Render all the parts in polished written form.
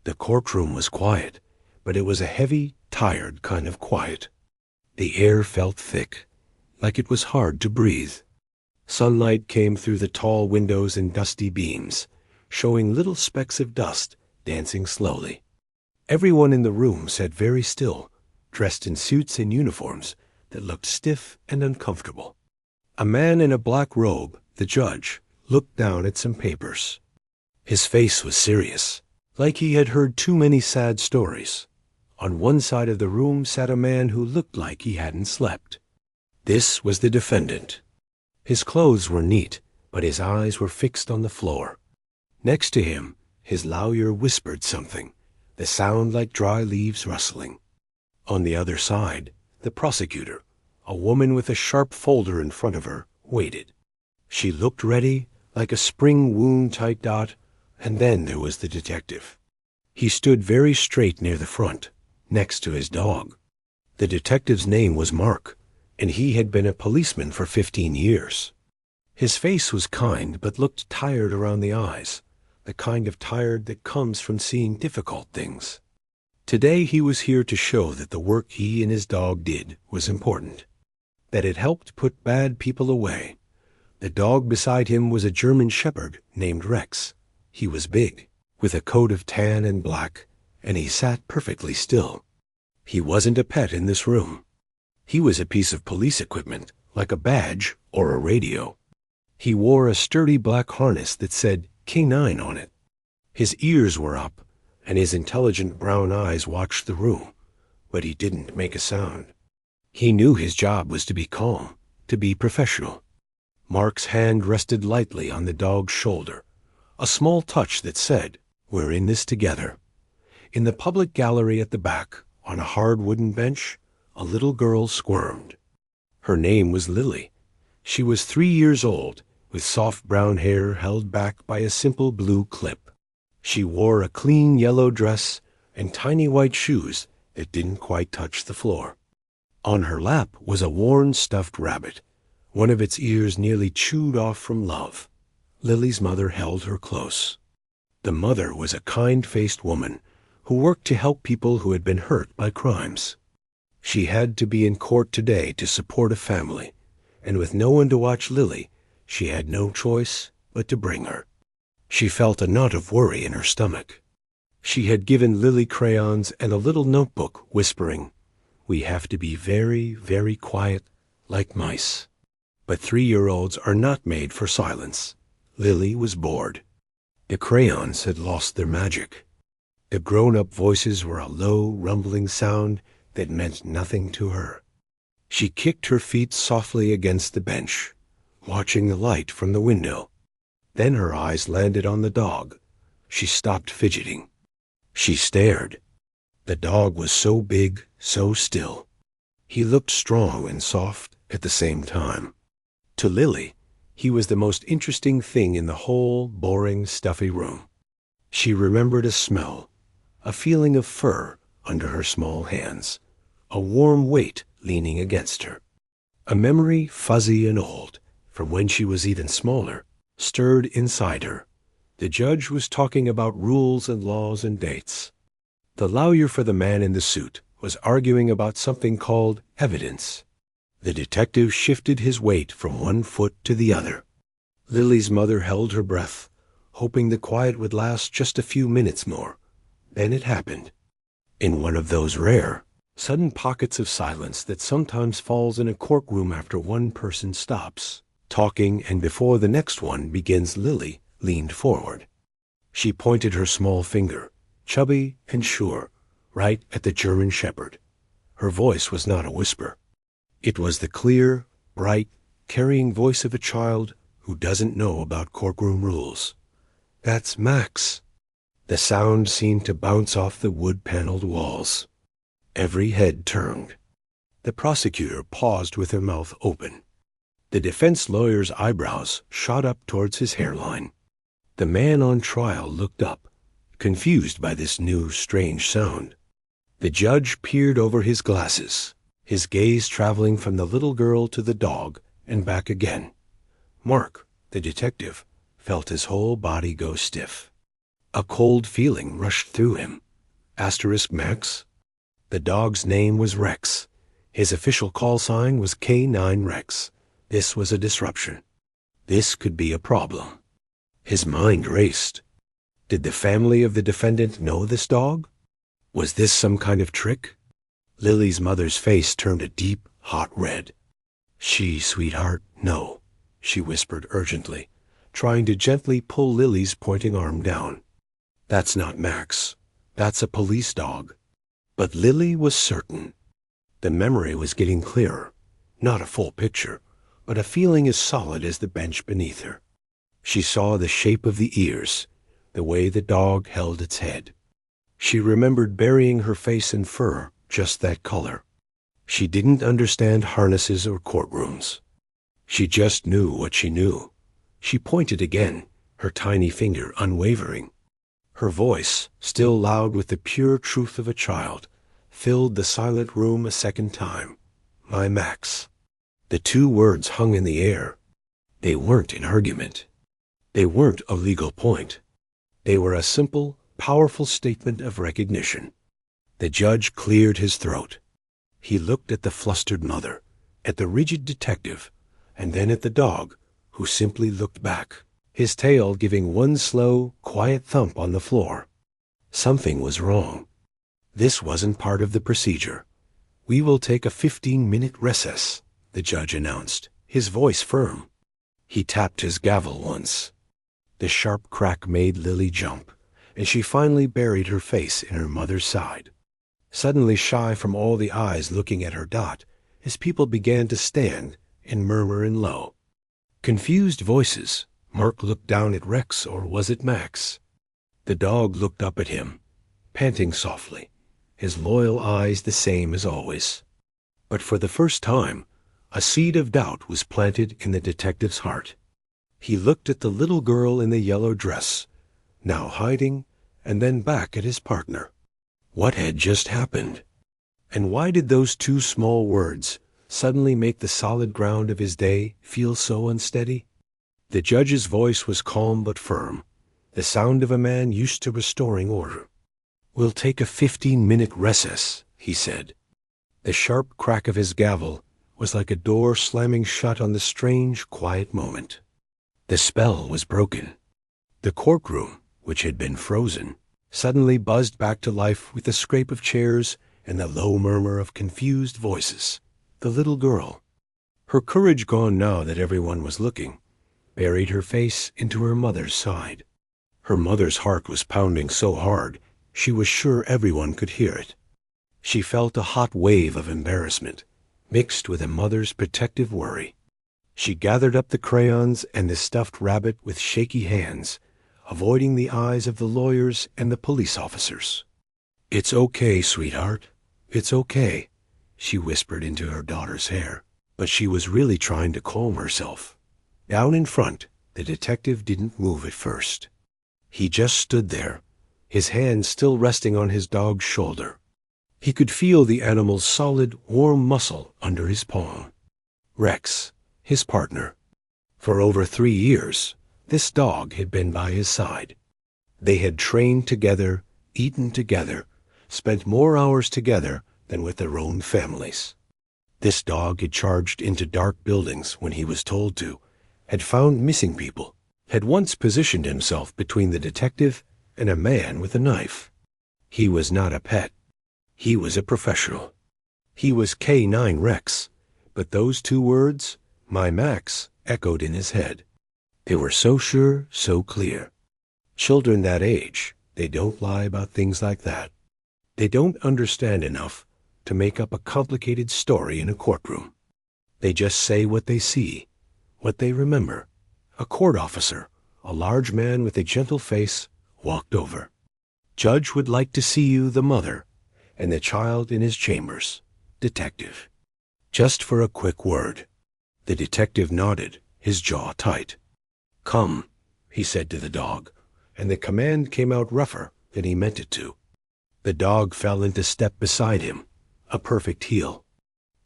The courtroom was quiet, but it was a heavy, tired kind of quiet. The air felt thick, like it was hard to breathe. Sunlight came through the tall windows in dusty beams, showing little specks of dust dancing slowly. Everyone in the room sat very still, dressed in suits and uniforms that looked stiff and uncomfortable. A man in a black robe, the judge, looked down at some papers. His face was serious, like he had heard too many sad stories. On one side of the room sat a man who looked like he hadn't slept. This was the defendant. His clothes were neat, but his eyes were fixed on the floor. Next to him, his lawyer whispered something, the sound like dry leaves rustling. On the other side, the prosecutor, a woman with a sharp folder in front of her, waited. She looked ready, like a spring wound-tight dot, and then there was the detective. He stood very straight near the front, next to his dog. The detective's name was Mark, and he had been a policeman for 15 years. His face was kind but looked tired around the eyes, the kind of tired that comes from seeing difficult things. Today he was here to show that the work he and his dog did was important, that it helped put bad people away. The dog beside him was a German shepherd named Rex. He was big, with a coat of tan and black, and he sat perfectly still. He wasn't a pet in this room. He was a piece of police equipment, like a badge or a radio. He wore a sturdy black harness that said K9 on it. His ears were up, and his intelligent brown eyes watched the room, but he didn't make a sound. He knew his job was to be calm, to be professional. Mark's hand rested lightly on the dog's shoulder, a small touch that said, "We're in this together." In the public gallery at the back, on a hard wooden bench, a little girl squirmed. Her name was Lily. She was 3 years old, with soft brown hair held back by a simple blue clip. She wore a clean yellow dress and tiny white shoes that didn't quite touch the floor. On her lap was a worn stuffed rabbit, one of its ears nearly chewed off from love. Lily's mother held her close. The mother was a kind-faced woman who worked to help people who had been hurt by crimes. She had to be in court today to support a family, and with no one to watch Lily, she had no choice but to bring her. She felt a knot of worry in her stomach. She had given Lily crayons and a little notebook, whispering, "We have to be very, very quiet, like mice." But 3-year-olds are not made for silence. Lily was bored. The crayons had lost their magic. The grown-up voices were a low, rumbling sound that meant nothing to her. She kicked her feet softly against the bench, watching the light from the window. Then her eyes landed on the dog. She stopped fidgeting. She stared. The dog was so big, so still. He looked strong and soft at the same time. To Lily, he was the most interesting thing in the whole boring, stuffy room. She remembered a smell, a feeling of fur under her small hands, a warm weight leaning against her. A memory fuzzy and old, from when she was even smaller, stirred inside her. The judge was talking about rules and laws and dates. The lawyer for the man in the suit was arguing about something called evidence. The detective shifted his weight from one foot to the other. Lily's mother held her breath, hoping the quiet would last just a few minutes more. Then it happened. In one of those rare, sudden pockets of silence that sometimes falls in a courtroom after one person stops talking and before the next one begins, Lily leaned forward. She pointed her small finger, chubby and sure, right at the German shepherd. Her voice was not a whisper. It was the clear, bright, carrying voice of a child who doesn't know about courtroom rules. "That's Max." The sound seemed to bounce off the wood-paneled walls. Every head turned. The prosecutor paused with her mouth open. The defense lawyer's eyebrows shot up towards his hairline. The man on trial looked up, confused by this new, strange sound. The judge peered over his glasses, his gaze traveling from the little girl to the dog and back again. Mark, the detective, felt his whole body go stiff. A cold feeling rushed through him. Asterisk Max? The dog's name was Rex. His official call sign was K9 Rex. This was a disruption. This could be a problem. His mind raced. Did the family of the defendant know this dog? Was this some kind of trick? Lily's mother's face turned a deep, hot red. Sweetheart, no, she whispered urgently, trying to gently pull Lily's pointing arm down. That's not Max. That's a police dog. But Lily was certain. The memory was getting clearer. Not a full picture, but a feeling as solid as the bench beneath her. She saw the shape of the ears, the way the dog held its head. She remembered burying her face in fur, just that color. She didn't understand harnesses or courtrooms. She just knew what she knew. She pointed again, her tiny finger unwavering. Her voice, still loud with the pure truth of a child, filled the silent room a second time. My Max. The two words hung in the air. They weren't an argument. They weren't a legal point. They were a simple, powerful statement of recognition. The judge cleared his throat. He looked at the flustered mother, at the rigid detective, and then at the dog, who simply looked back, his tail giving one slow, quiet thump on the floor. Something was wrong. This wasn't part of the procedure. We will take a 15-minute recess, the judge announced, his voice firm. He tapped his gavel once. The sharp crack made Lily jump, and she finally buried her face in her mother's side. Suddenly shy from all the eyes looking at her dot, as people began to stand and murmur in low, confused voices, Mark looked down at Rex, or was it Max? The dog looked up at him, panting softly, his loyal eyes the same as always. But for the first time, a seed of doubt was planted in the detective's heart. He looked at the little girl in the yellow dress, now hiding, and then back at his partner. What had just happened? And why did those two small words suddenly make the solid ground of his day feel so unsteady? The judge's voice was calm but firm, the sound of a man used to restoring order. We'll take a 15-minute recess, he said. The sharp crack of his gavel was like a door slamming shut on the strange, quiet moment. The spell was broken. The courtroom, which had been frozen, suddenly buzzed back to life with the scrape of chairs and the low murmur of confused voices. The little girl, her courage gone now that everyone was looking, buried her face into her mother's side. Her mother's heart was pounding so hard she was sure everyone could hear it. She felt a hot wave of embarrassment, mixed with a mother's protective worry. She gathered up the crayons and the stuffed rabbit with shaky hands, avoiding the eyes of the lawyers and the police officers. It's okay, sweetheart. It's okay, she whispered into her daughter's hair, but she was really trying to calm herself. Down in front, the detective didn't move at first. He just stood there, his hand still resting on his dog's shoulder. He could feel the animal's solid, warm muscle under his palm. Rex, his partner. For over 3 years, this dog had been by his side. They had trained together, eaten together, spent more hours together than with their own families. This dog had charged into dark buildings when he was told to, had found missing people, had once positioned himself between the detective and a man with a knife. He was not a pet. He was a professional. He was K9 Rex, but those two words, my Max, echoed in his head. They were so sure, so clear. Children that age, they don't lie about things like that. They don't understand enough to make up a complicated story in a courtroom. They just say what they see, what they remember. A court officer, a large man with a gentle face, walked over. Judge would like to see you, the mother, and the child in his chambers. Detective. Just for a quick word. The detective nodded, his jaw tight. Come, he said to the dog, and the command came out rougher than he meant it to. The dog fell into step beside him, a perfect heel.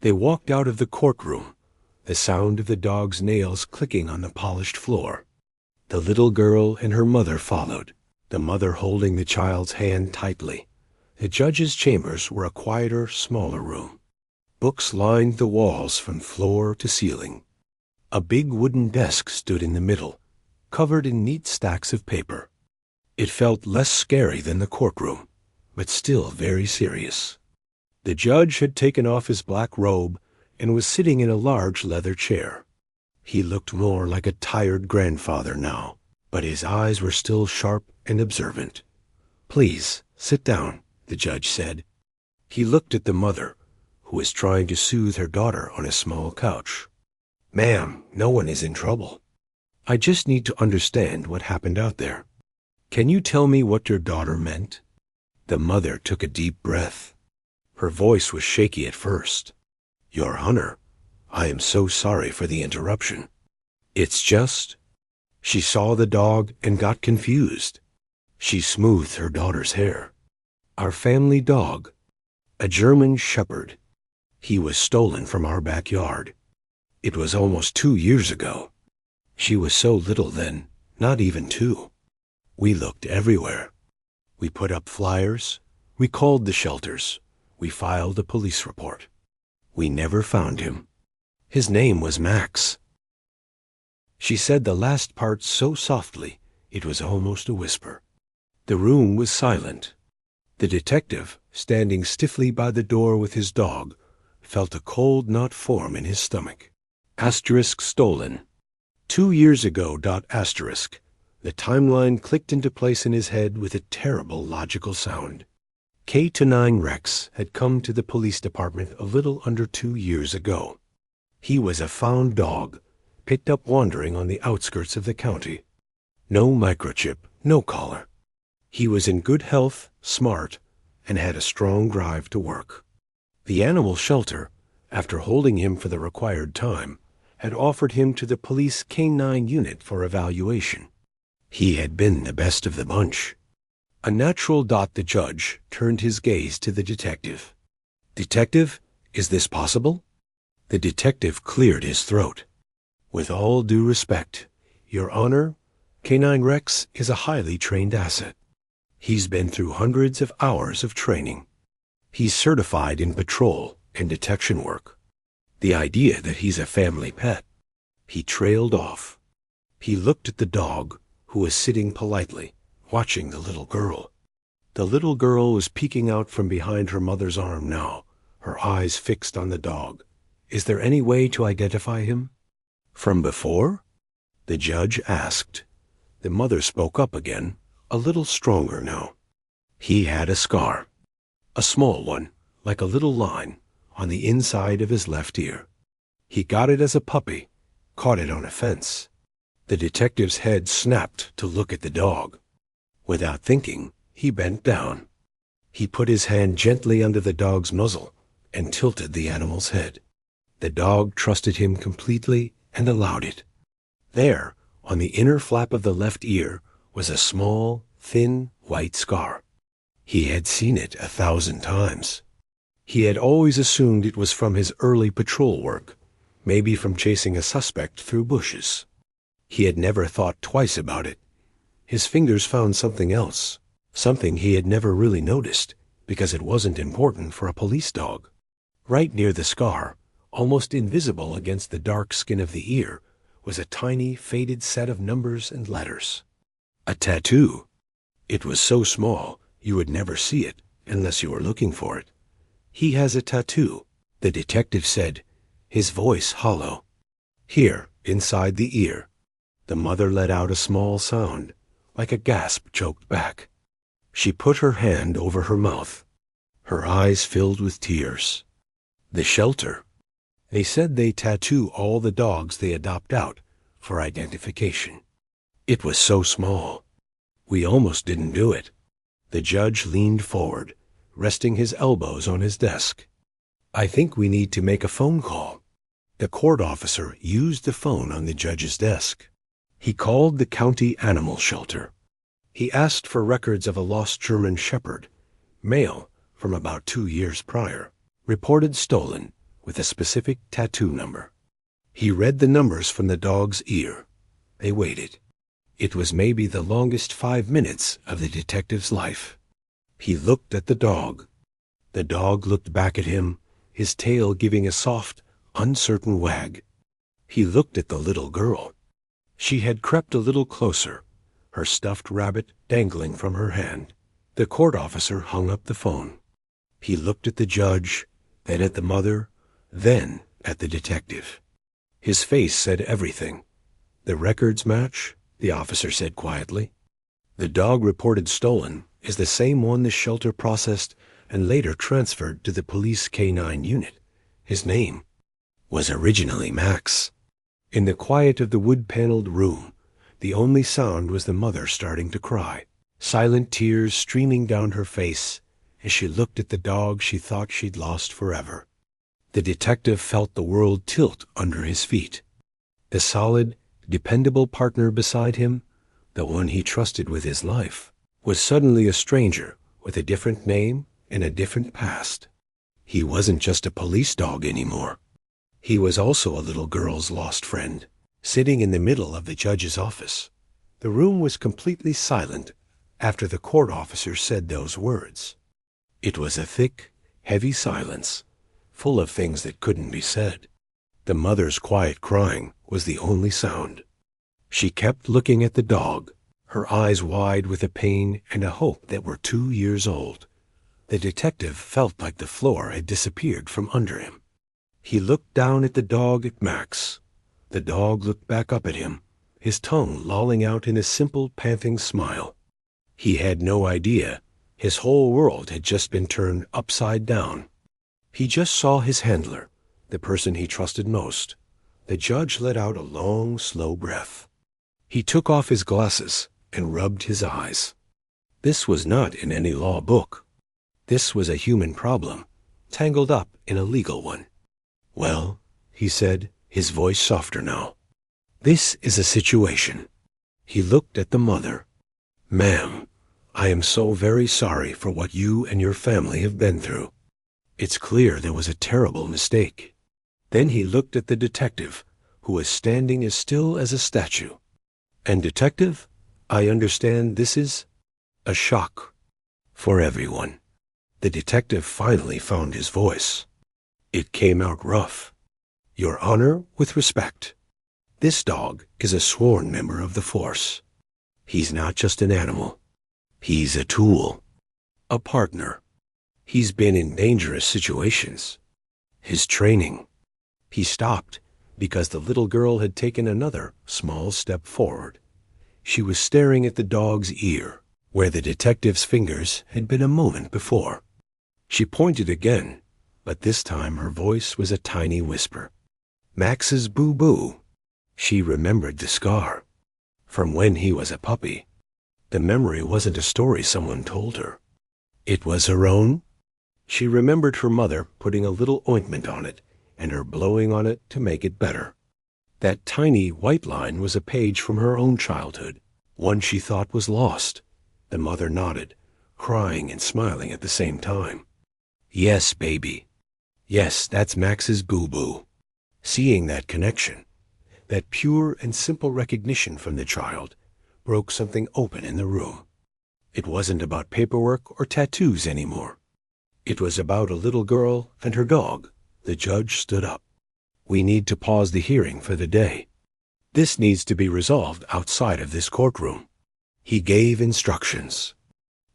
They walked out of the courtroom, the sound of the dog's nails clicking on the polished floor. The little girl and her mother followed, the mother holding the child's hand tightly. The judge's chambers were a quieter, smaller room. Books lined the walls from floor to ceiling. A big wooden desk stood in the middle, covered in neat stacks of paper. It felt less scary than the courtroom, but still very serious. The judge had taken off his black robe and was sitting in a large leather chair. He looked more like a tired grandfather now, but his eyes were still sharp and observant. "Please, sit down," the judge said. He looked at the mother, who was trying to soothe her daughter on a small couch. "Ma'am, no one is in trouble. I just need to understand what happened out there. Can you tell me what your daughter meant?" The mother took a deep breath. Her voice was shaky at first. "Your Honor, I am so sorry for the interruption. It's just—" She saw the dog and got confused. She smoothed her daughter's hair. "Our family dog, a German shepherd. He was stolen from our backyard. It was almost 2 years ago. She was so little then, not even 2. We looked everywhere. We put up flyers. We called the shelters. We filed a police report. We never found him. His name was Max." She said the last part so softly it was almost a whisper. The room was silent. The detective, standing stiffly by the door with his dog, felt a cold knot form in his stomach. Stolen. 2 years ago. The timeline clicked into place in his head with a terrible logical sound. K-9 Rex had come to the police department a little under 2 years ago. He was a found dog, picked up wandering on the outskirts of the county. No microchip, no collar. He was in good health, smart, and had a strong drive to work. The animal shelter, after holding him for the required time, had offered him to the police K-9 unit for evaluation. He had been the best of the bunch. A natural. The judge turned his gaze to the detective. "Detective, is this possible?" The detective cleared his throat. "With all due respect, Your Honor, K-9 Rex is a highly trained asset. He's been through hundreds of hours of training. He's certified in patrol and detection work. The idea that he's a family pet—" He trailed off. He looked at the dog, who was sitting politely, watching the little girl. The little girl was peeking out from behind her mother's arm now, her eyes fixed on the dog. "Is there any way to identify him?" "From before?" the judge asked. The mother spoke up again, a little stronger now. "He had a scar. A small one, like a little line, on the inside of his left ear. He got it as a puppy, caught it on a fence." The detective's head snapped to look at the dog. Without thinking, he bent down. He put his hand gently under the dog's muzzle and tilted the animal's head. The dog trusted him completely and allowed it. There, on the inner flap of the left ear, was a small, thin, white scar. He had seen it 1,000 times. He had always assumed it was from his early patrol work, maybe from chasing a suspect through bushes. He had never thought twice about it. His fingers found something else, something he had never really noticed, because it wasn't important for a police dog. Right near the scar, almost invisible against the dark skin of the ear, was a tiny, faded set of numbers and letters. A tattoo. It was so small you would never see it unless you were looking for it. "He has a tattoo," the detective said, his voice hollow. "Here, inside the ear." The mother let out a small sound, like a gasp choked back. She put her hand over her mouth. Her eyes filled with tears. "The shelter. They said they tattoo all the dogs they adopt out for identification. It was so small. We almost didn't do it." The judge leaned forward, resting his elbows on his desk. "I think we need to make a phone call." The court officer used the phone on the judge's desk. He called the county animal shelter. He asked for records of a lost German shepherd, male, from about 2 years prior, reported stolen, with a specific tattoo number. He read the numbers from the dog's ear. They waited. It was maybe the longest 5 minutes of the detective's life. He looked at the dog. The dog looked back at him, his tail giving a soft, uncertain wag. He looked at the little girl. She had crept a little closer, her stuffed rabbit dangling from her hand. The court officer hung up the phone. He looked at the judge, then at the mother, then at the detective. His face said everything. "The records match," the officer said quietly. "The dog reported stolen is the same one the shelter processed and later transferred to the police K-9 unit. His name was originally Max." In the quiet of the wood-paneled room, the only sound was the mother starting to cry, silent tears streaming down her face as she looked at the dog she thought she'd lost forever. The detective felt the world tilt under his feet. The solid, dependable partner beside him, the one he trusted with his life, was suddenly a stranger with a different name and a different past. He wasn't just a police dog anymore. He was also a little girl's lost friend, sitting in the middle of the judge's office. The room was completely silent after the court officer said those words. It was a thick, heavy silence, full of things that couldn't be said. The mother's quiet crying was the only sound. She kept looking at the dog, her eyes wide with a pain and a hope that were 2 years old. The detective felt like the floor had disappeared from under him. He looked down at the dog at Max. The dog looked back up at him, his tongue lolling out in a simple, panting smile. He had no idea his whole world had just been turned upside down. He just saw his handler, the person he trusted most. The judge let out a long, slow breath. He took off his glasses and rubbed his eyes. This was not in any law book. This was a human problem, tangled up in a legal one. "Well," he said, his voice softer now, "this is a situation." He looked at the mother. "Ma'am, I am so very sorry for what you and your family have been through. It's clear there was a terrible mistake." Then he looked at the detective, who was standing as still as a statue. "And detective, I understand this is a shock for everyone." The detective finally found his voice. It came out rough. "Your Honor, with respect, this dog is a sworn member of the force. He's not just an animal. He's a tool, a partner. He's been in dangerous situations. His training." He stopped because the little girl had taken another small step forward. She was staring at the dog's ear, where the detective's fingers had been a moment before. She pointed again, but this time her voice was a tiny whisper. "Max's boo-boo." She remembered the scar from when he was a puppy. The memory wasn't a story someone told her. It was her own. She remembered her mother putting a little ointment on it and her blowing on it to make it better. That tiny white line was a page from her own childhood, one she thought was lost. The mother nodded, crying and smiling at the same time. "Yes, baby. Yes, that's Max's boo-boo." Seeing that connection, that pure and simple recognition from the child, broke something open in the room. It wasn't about paperwork or tattoos anymore. It was about a little girl and her dog. The judge stood up. "We need to pause the hearing for the day. This needs to be resolved outside of this courtroom." He gave instructions.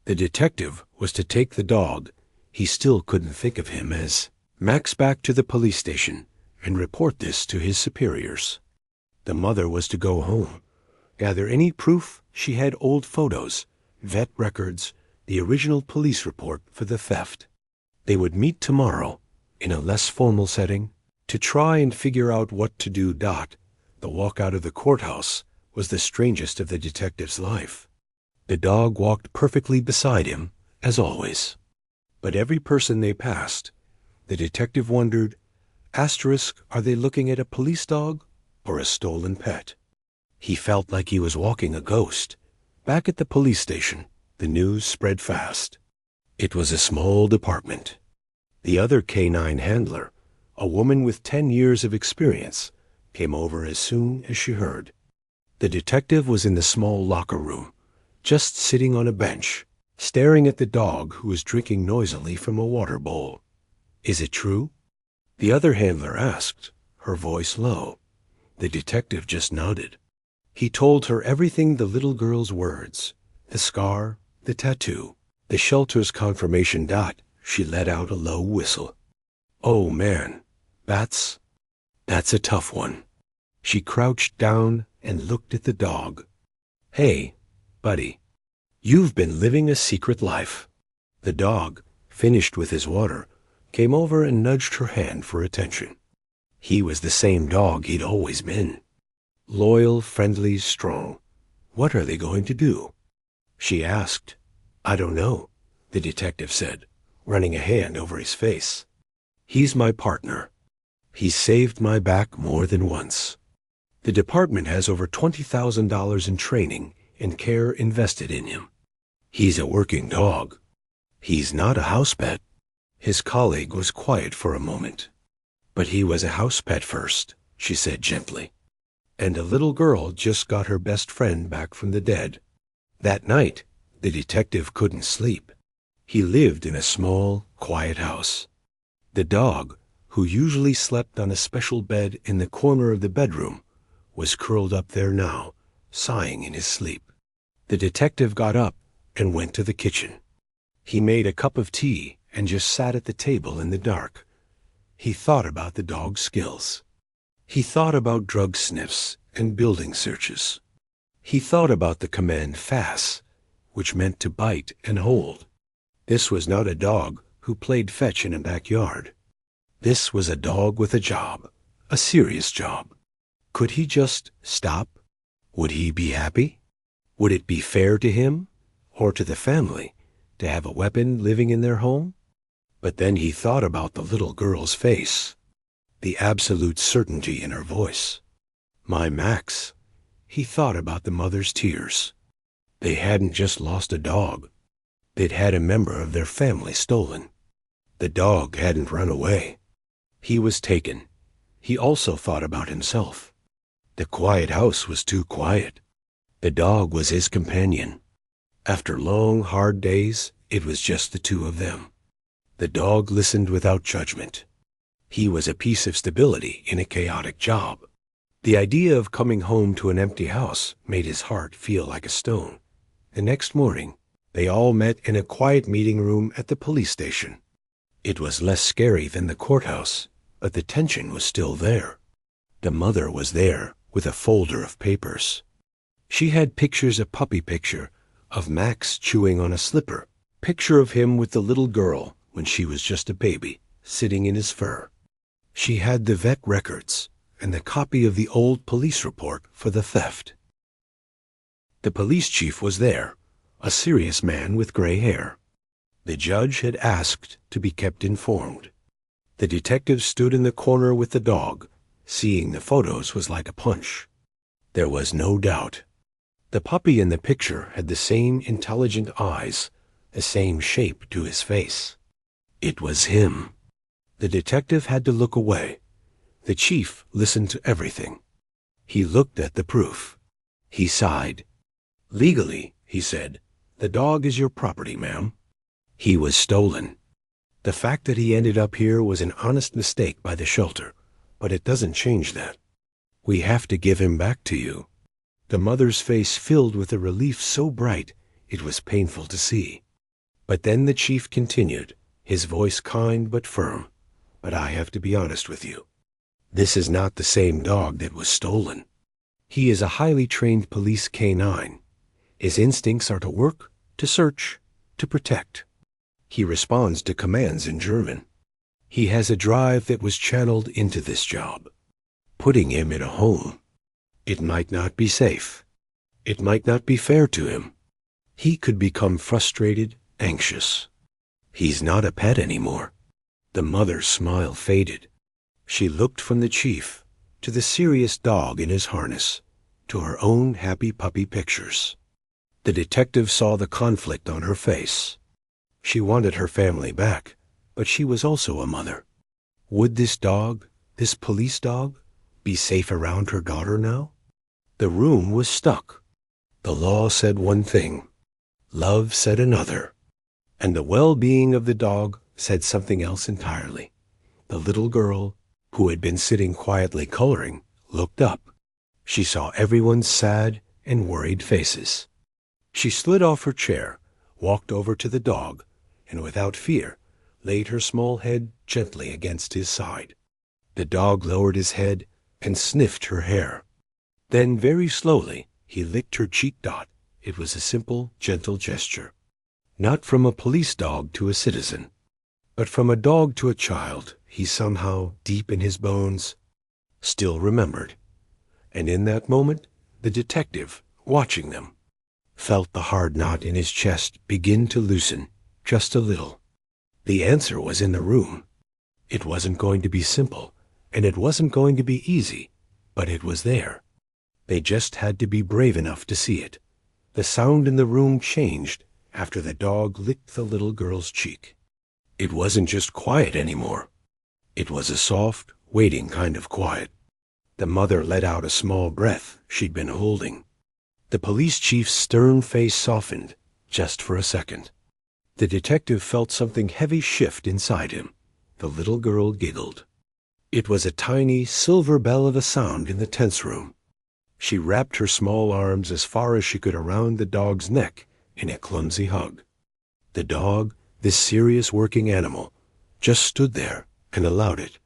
The detective was to take the dog, he still couldn't think of him as, Max back to the police station and report this to his superiors. The mother was to go home, gather any proof she had, old photos, vet records, the original police report for the theft. They would meet tomorrow, in a less formal setting, to try and figure out what to do. The walk out of the courthouse was the strangest of the detective's life. The dog walked perfectly beside him, as always. But every person they passed, the detective wondered, asterisk, are they looking at a police dog or a stolen pet? He felt like he was walking a ghost. Back at the police station, the news spread fast. It was a small department. The other K-9 handler, a woman with 10 years of experience, came over as soon as she heard. The detective was in the small locker room, just sitting on a bench, staring at the dog who was drinking noisily from a water bowl. "Is it true?" the other handler asked, her voice low. The detective just nodded. He told her everything: the little girl's words, the scar, the tattoo, the shelter's confirmation. She let out a low whistle. "Oh man, that's a tough one." She crouched down and looked at the dog. "Hey, buddy, you've been living a secret life." The dog, finished with his water, came over and nudged her hand for attention. He was the same dog he'd always been. Loyal, friendly, strong. "What are they going to do?" she asked. "I don't know," the detective said, running a hand over his face. "He's my partner. He's saved my back more than once. The department has over $20,000 in training and care invested in him. He's a working dog. He's not a house pet." His colleague was quiet for a moment. "But he was a house pet first," she said gently. "And a little girl just got her best friend back from the dead." That night, the detective couldn't sleep. He lived in a small, quiet house. The dog, who usually slept on a special bed in the corner of the bedroom, was curled up there now, sighing in his sleep. The detective got up and went to the kitchen. He made a cup of tea and just sat at the table in the dark. He thought about the dog's skills. He thought about drug sniffs and building searches. He thought about the command FAS, which meant to bite and hold. This was not a dog who played fetch in a backyard. This was a dog with a job, a serious job. Could he just stop? Would he be happy? Would it be fair to him, or to the family, to have a weapon living in their home? But then he thought about the little girl's face, the absolute certainty in her voice. My Max. He thought about the mother's tears. They hadn't just lost a dog. They'd had a member of their family stolen. The dog hadn't run away. He was taken. He also thought about himself. The quiet house was too quiet. The dog was his companion. After long, hard days, it was just the two of them. The dog listened without judgment. He was a piece of stability in a chaotic job. The idea of coming home to an empty house made his heart feel like a stone. The next morning, they all met in a quiet meeting room at the police station. It was less scary than the courthouse, but the tension was still there. The mother was there with a folder of papers. She had pictures, a puppy picture of Max chewing on a slipper, picture of him with the little girl when she was just a baby, sitting in his fur. She had the vet records and the copy of the old police report for the theft. The police chief was there, a serious man with gray hair. The judge had asked to be kept informed. The detective stood in the corner with the dog. Seeing the photos was like a punch. There was no doubt. The puppy in the picture had the same intelligent eyes, the same shape to his face. It was him. The detective had to look away. The chief listened to everything. He looked at the proof. He sighed. "Legally," he said, "the dog is your property, ma'am. He was stolen. The fact that he ended up here was an honest mistake by the shelter, but it doesn't change that. We have to give him back to you." The mother's face filled with a relief so bright it was painful to see. But then the chief continued, his voice kind but firm. "But I have to be honest with you. This is not the same dog that was stolen. He is a highly trained police canine. His instincts are to work, to search, to protect. He responds to commands in German. He has a drive that was channeled into this job. Putting him in a home, it might not be safe. It might not be fair to him. He could become frustrated, anxious. He's not a pet anymore." The mother's smile faded. She looked from the chief to the serious dog in his harness, to her own happy puppy pictures. The detective saw the conflict on her face. She wanted her family back, but she was also a mother. Would this dog, this police dog, be safe around her daughter now? The room was stuck. The law said one thing, love said another, and the well-being of the dog said something else entirely. The little girl, who had been sitting quietly coloring, looked up. She saw everyone's sad and worried faces. She slid off her chair, walked over to the dog, and without fear, laid her small head gently against his side. The dog lowered his head and sniffed her hair. Then very slowly, he licked her cheek dot. It was a simple, gentle gesture. Not from a police dog to a citizen, but from a dog to a child he somehow, deep in his bones, still remembered. And in that moment, the detective, watching them, felt the hard knot in his chest begin to loosen, just a little. The answer was in the room. It wasn't going to be simple, and it wasn't going to be easy, but it was there. They just had to be brave enough to see it. The sound in the room changed after the dog licked the little girl's cheek. It wasn't just quiet anymore. It was a soft, waiting kind of quiet. The mother let out a small breath she'd been holding. The police chief's stern face softened, just for a second. The detective felt something heavy shift inside him. The little girl giggled. It was a tiny silver bell of a sound in the tense room. She wrapped her small arms as far as she could around the dog's neck in a clumsy hug. The dog, this serious working animal, just stood there and allowed it.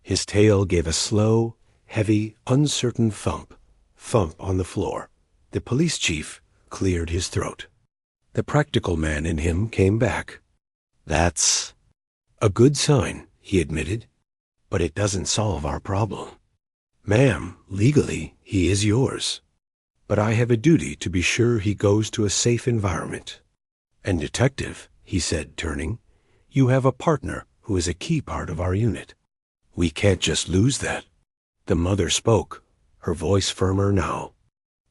His tail gave a slow, heavy, uncertain thump on the floor. The police chief cleared his throat. The practical man in him came back. That's a good sign, he admitted, but it doesn't solve our problem. Ma'am, legally, he is yours, but I have a duty to be sure he goes to a safe environment. And detective, he said, turning, you have a partner who is a key part of our unit. We can't just lose that. The mother spoke, her voice firmer now.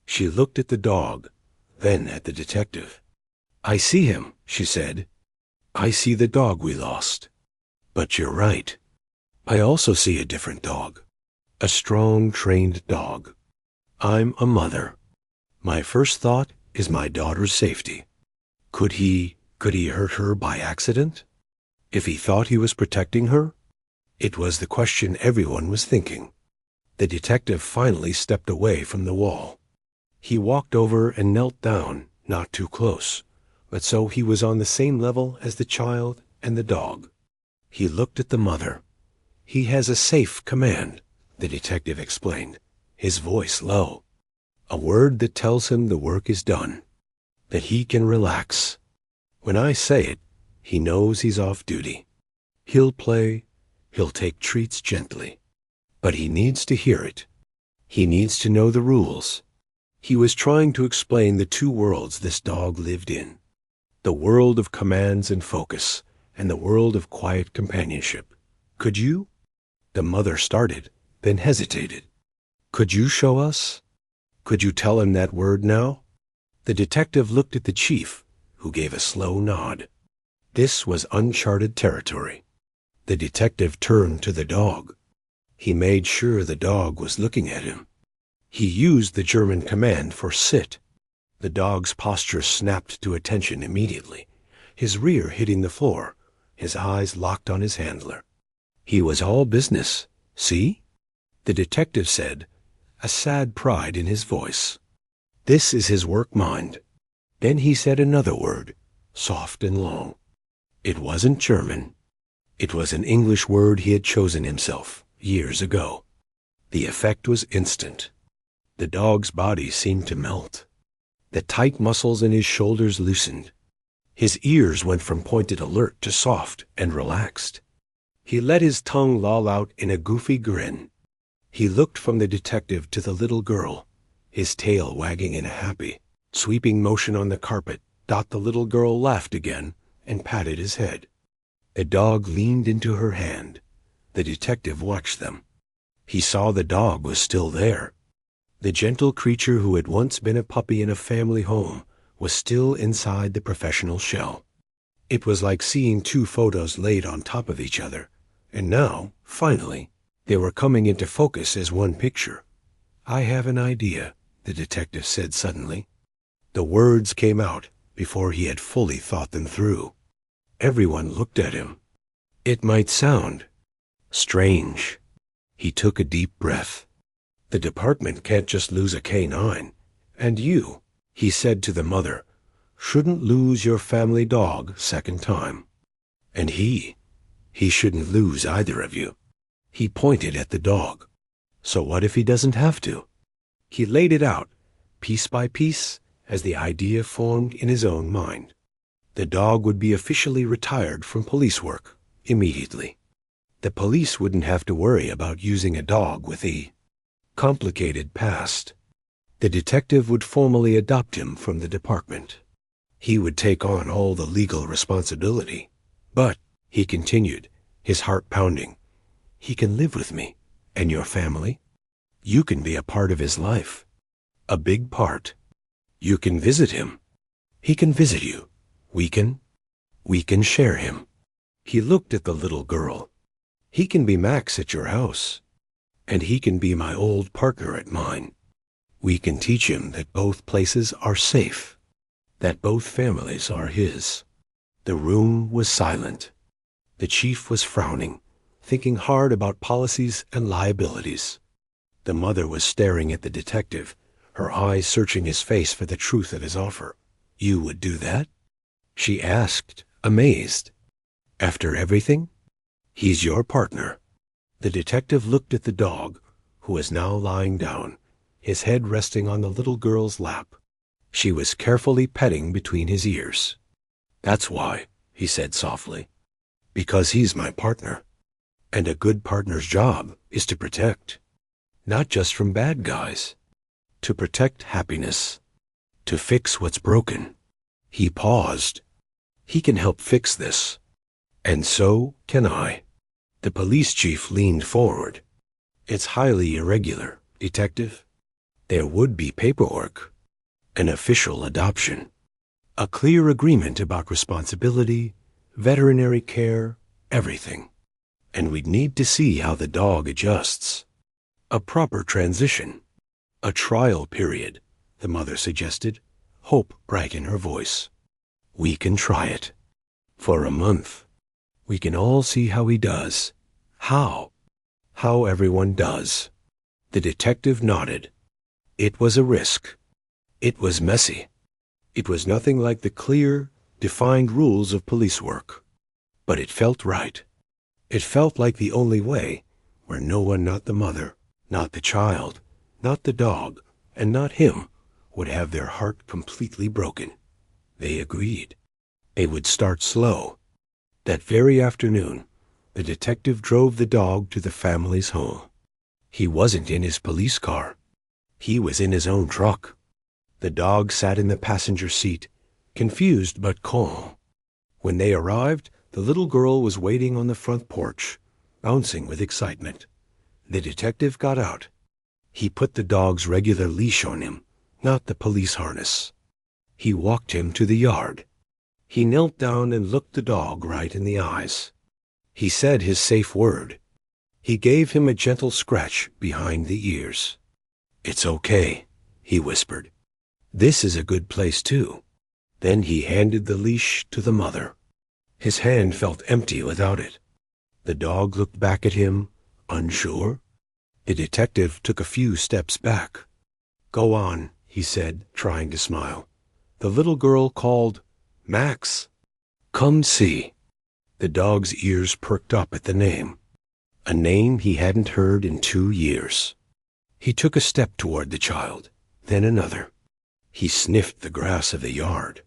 She looked at the dog, then at the detective. I see him, she said. I see the dog we lost. But you're right. I also see a different dog. A strong, trained dog. I'm a mother. My first thought is my daughter's safety. Could he hurt her by accident? If he thought he was protecting her? It was the question everyone was thinking. The detective finally stepped away from the wall. He walked over and knelt down, not too close, but so he was on the same level as the child and the dog. He looked at the mother. He has a safe command, the detective explained, his voice low. A word that tells him the work is done, that he can relax. When I say it, he knows he's off duty. He'll play, he'll take treats gently. But he needs to hear it. He needs to know the rules. He was trying to explain the two worlds this dog lived in. The world of commands and focus, and the world of quiet companionship. Could you? The mother started, then hesitated. Could you show us? Could you tell him that word now? The detective looked at the chief, who gave a slow nod. This was uncharted territory. The detective turned to the dog. He made sure the dog was looking at him. He used the German command for sit. The dog's posture snapped to attention immediately, his rear hitting the floor, his eyes locked on his handler. He was all business. See? The detective said, a sad pride in his voice. This is his work mind. Then he said another word, soft and long. It wasn't German. It was an English word he had chosen himself years ago. The effect was instant. The dog's body seemed to melt. The tight muscles in his shoulders loosened. His ears went from pointed alert to soft and relaxed. He let his tongue loll out in a goofy grin. He looked from the detective to the little girl, his tail wagging in a happy, sweeping motion on the carpet. The little girl laughed again and patted his head. The dog leaned into her hand. The detective watched them. He saw the dog was still there. The gentle creature who had once been a puppy in a family home was still inside the professional shell. It was like seeing two photos laid on top of each other, and now, finally, they were coming into focus as one picture. I have an idea, the detective said suddenly. The words came out before he had fully thought them through. Everyone looked at him. It might sound strange. He took a deep breath. The department can't just lose a canine. And you, he said to the mother, shouldn't lose your family dog second time. And he shouldn't lose either of you. He pointed at the dog. So what if he doesn't have to? He laid it out, piece by piece, as the idea formed in his own mind. The dog would be officially retired from police work immediately. The police wouldn't have to worry about using a dog with a complicated past. The detective would formally adopt him from the department. He would take on all the legal responsibility. But, he continued, his heart pounding, he can live with me and your family. You can be a part of his life. A big part. You can visit him. He can visit you. We can share him. He looked at the little girl. He can be Max at your house. And he can be my old partner at mine. We can teach him that both places are safe. That both families are his. The room was silent. The chief was frowning, thinking hard about policies and liabilities. The mother was staring at the detective, her eyes searching his face for the truth of his offer. You would do that? She asked, amazed. After everything? He's your partner. The detective looked at the dog, who was now lying down, his head resting on the little girl's lap. She was carefully petting between his ears. That's why, he said softly. Because he's my partner. And a good partner's job is to protect. Not just from bad guys. To protect happiness. To fix what's broken. He paused. He can help fix this. And so can I. The police chief leaned forward. It's highly irregular, detective. There would be paperwork. An official adoption. A clear agreement about responsibility, veterinary care, everything. And we'd need to see how the dog adjusts. A proper transition. A trial period, the mother suggested, hope bright in her voice. We can try it. For a month. We can all see how he does. How? How everyone does. The detective nodded. It was a risk. It was messy. It was nothing like the clear, defined rules of police work. But it felt right. It felt like the only way, where no one, not the mother, not the child, not the dog, and not him, would have their heart completely broken. They agreed. They would start slow. That very afternoon, the detective drove the dog to the family's home. He wasn't in his police car. He was in his own truck. The dog sat in the passenger seat, confused but calm. When they arrived, the little girl was waiting on the front porch, bouncing with excitement. The detective got out. He put the dog's regular leash on him, not the police harness. He walked him to the yard. He knelt down and looked the dog right in the eyes. He said his safe word. He gave him a gentle scratch behind the ears. It's okay, he whispered. This is a good place too. Then he handed the leash to the mother. His hand felt empty without it. The dog looked back at him, unsure. The detective took a few steps back. Go on, he said, trying to smile. The little girl called, Max. Come see. The dog's ears perked up at the name. A name he hadn't heard in 2 years. He took a step toward the child, then another. He sniffed the grass of the yard.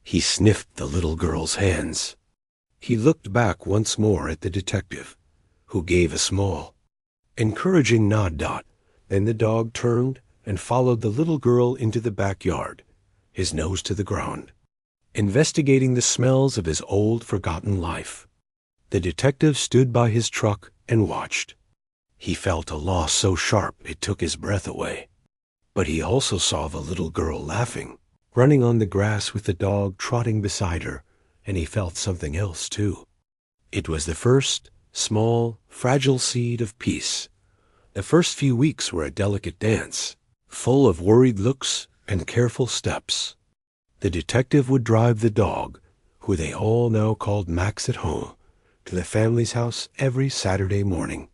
He sniffed the little girl's hands. He looked back once more at the detective, who gave a small, encouraging nod. Then the dog turned and followed the little girl into the backyard, his nose to the ground, investigating the smells of his old, forgotten life. The detective stood by his truck and watched. He felt a loss so sharp it took his breath away. But he also saw the little girl laughing, running on the grass with the dog trotting beside her, and he felt something else too. It was the first, small, fragile seed of peace. The first few weeks were a delicate dance, full of worried looks and careful steps. The detective would drive the dog, who they all now called Max at home, to the family's house every Saturday morning.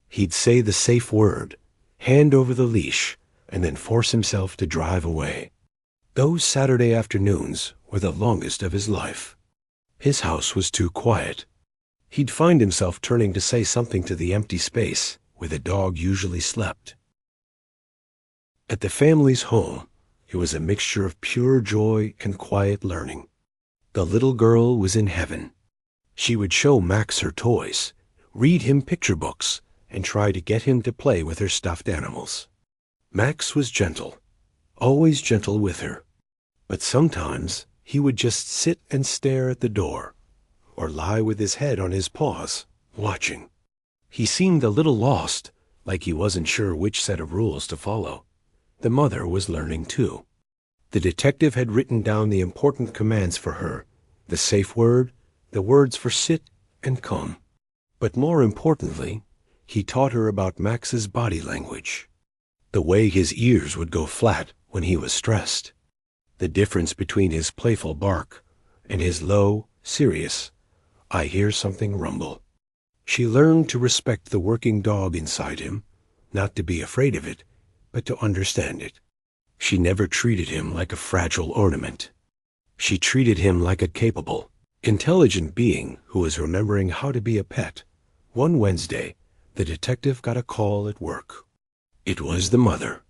He'd say the safe word, hand over the leash, and then force himself to drive away. Those Saturday afternoons were the longest of his life. His house was too quiet. He'd find himself turning to say something to the empty space where the dog usually slept. At the family's home, it was a mixture of pure joy and quiet learning. The little girl was in heaven. She would show Max her toys, read him picture books, and try to get him to play with her stuffed animals. Max was gentle, always gentle with her, but sometimes he would just sit and stare at the door, or lie with his head on his paws, watching. He seemed a little lost, like he wasn't sure which set of rules to follow. The mother was learning too. The detective had written down the important commands for her, the safe word, the words for sit and come. But more importantly, he taught her about Max's body language, the way his ears would go flat when he was stressed, the difference between his playful bark and his low, serious, I hear something rumble. She learned to respect the working dog inside him, not to be afraid of it, but to understand it. She never treated him like a fragile ornament. She treated him like a capable, intelligent being who was remembering how to be a pet. One Wednesday, the detective got a call at work. It was the mother.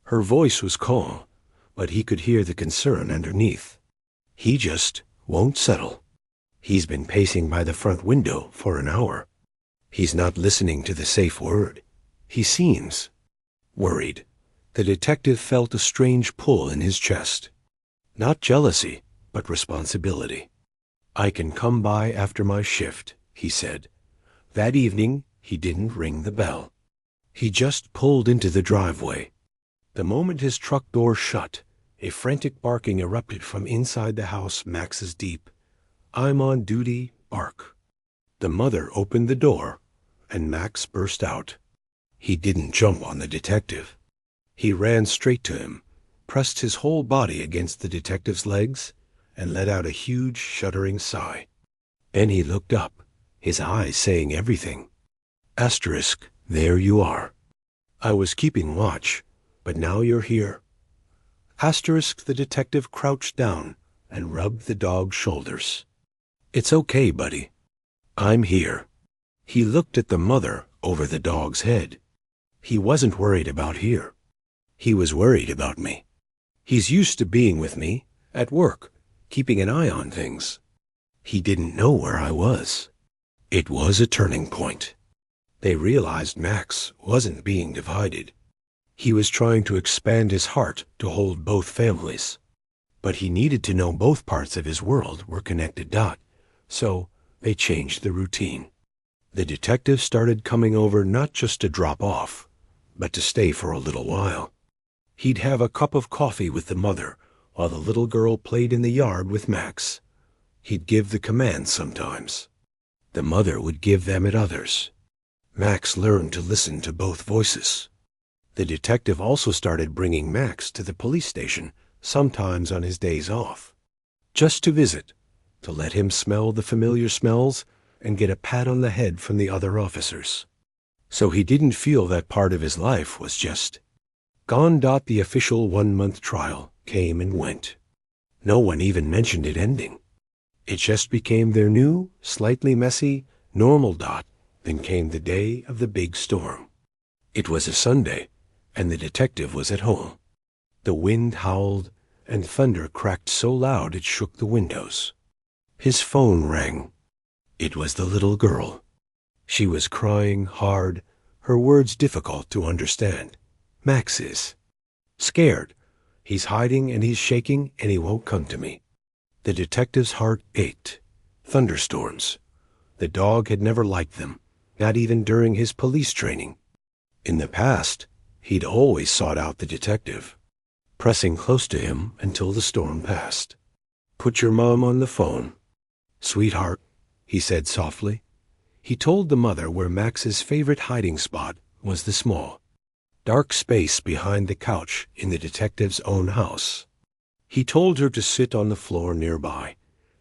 Her voice was calm, but he could hear the concern underneath. He just won't settle. He's been pacing by the front window for an hour. He's not listening to the safe word. He seems worried. The detective felt a strange pull in his chest. Not jealousy, but responsibility. I can come by after my shift, he said. That evening, he didn't ring the bell. He just pulled into the driveway. The moment his truck door shut, a frantic barking erupted from inside the house. Max's deep, I'm on duty, bark. The mother opened the door, and Max burst out. He didn't jump on the detective. He ran straight to him, pressed his whole body against the detective's legs, and let out a huge, shuddering sigh. Then he looked up, his eyes saying everything. Asterisk, there you are. I was keeping watch, but now you're here. Asterisk, the detective crouched down and rubbed the dog's shoulders. It's okay, buddy. I'm here. He looked at the mother over the dog's head. He wasn't worried about here. He was worried about me. He's used to being with me, at work, keeping an eye on things. He didn't know where I was. It was a turning point. They realized Max wasn't being divided. He was trying to expand his heart to hold both families. But he needed to know both parts of his world were connected. So they changed the routine. The detective started coming over not just to drop off, but to stay for a little while. He'd have a cup of coffee with the mother while the little girl played in the yard with Max. He'd give the commands sometimes. The mother would give them at others. Max learned to listen to both voices. The detective also started bringing Max to the police station, sometimes on his days off, just to visit, to let him smell the familiar smells and get a pat on the head from the other officers. So he didn't feel that part of his life was just gone. The official 1-month trial came and went. No one even mentioned it ending. It just became their new, slightly messy, normal. Then came the day of the big storm. It was a Sunday, and the detective was at home. The wind howled, and thunder cracked so loud it shook the windows. His phone rang. It was the little girl. She was crying hard, her words difficult to understand. Max is scared. He's hiding and he's shaking and he won't come to me. The detective's heart ached. Thunderstorms. The dog had never liked them, not even during his police training. In the past, he'd always sought out the detective, pressing close to him until the storm passed. Put your mom on the phone. Sweetheart, he said softly. He told the mother where Max's favorite hiding spot was the small. dark space behind the couch in the detective's own house. He told her to sit on the floor nearby,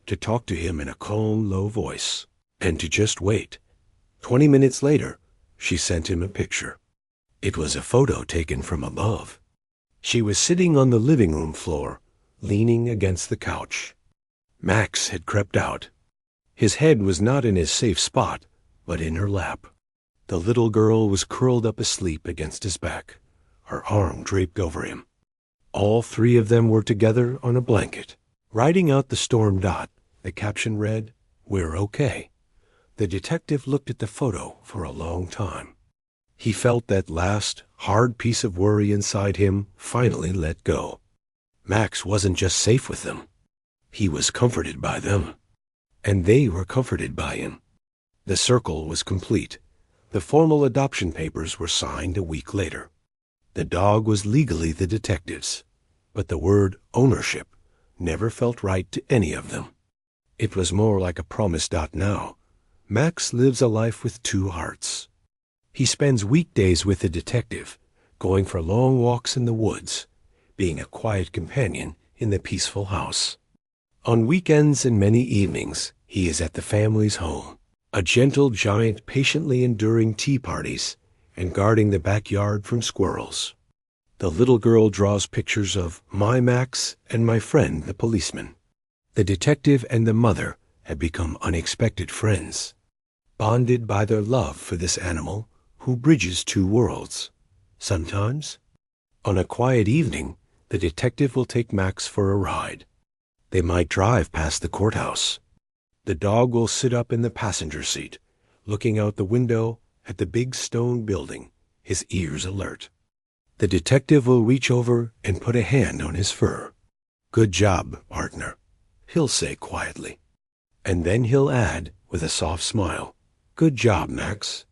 to talk to him in a calm, low voice, and to just wait. 20 minutes later, she sent him a picture. It was a photo taken from above. She was sitting on the living room floor, leaning against the couch. Max had crept out. His head was not in his safe spot, but in her lap. The little girl was curled up asleep against his back, her arm draped over him. All three of them were together on a blanket. Writing out the storm dot, the caption read, "We're okay." The detective looked at the photo for a long time. He felt that last, hard piece of worry inside him finally let go. Max wasn't just safe with them. He was comforted by them. And they were comforted by him. The circle was complete. The formal adoption papers were signed a week later. The dog was legally the detective's, but the word ownership never felt right to any of them. It was more like a promise dot now. Max lives a life with two hearts. He spends weekdays with the detective, going for long walks in the woods, being a quiet companion in the peaceful house. On weekends and many evenings, he is at the family's home, a gentle giant patiently enduring tea parties and guarding the backyard from squirrels. The little girl draws pictures of my Max and my friend the policeman. The detective and the mother have become unexpected friends, bonded by their love for this animal who bridges two worlds. Sometimes, on a quiet evening, the detective will take Max for a ride. They might drive past the courthouse. The dog will sit up in the passenger seat, looking out the window at the big stone building, his ears alert. The detective will reach over and put a hand on his fur. "Good job, partner," he'll say quietly. And then he'll add, with a soft smile, "Good job, Max."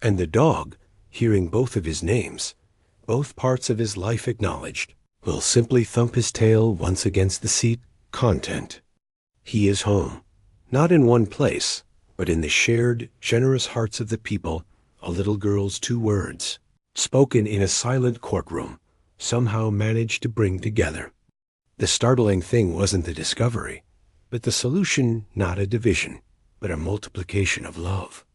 And the dog, hearing both of his names, both parts of his life acknowledged, will simply thump his tail once against the seat, content. He is home, not in one place, but in the shared, generous hearts of the people a little girl's two words, spoken in a silent courtroom, somehow managed to bring together. The startling thing wasn't the discovery, but the solution, not a division, but a multiplication of love.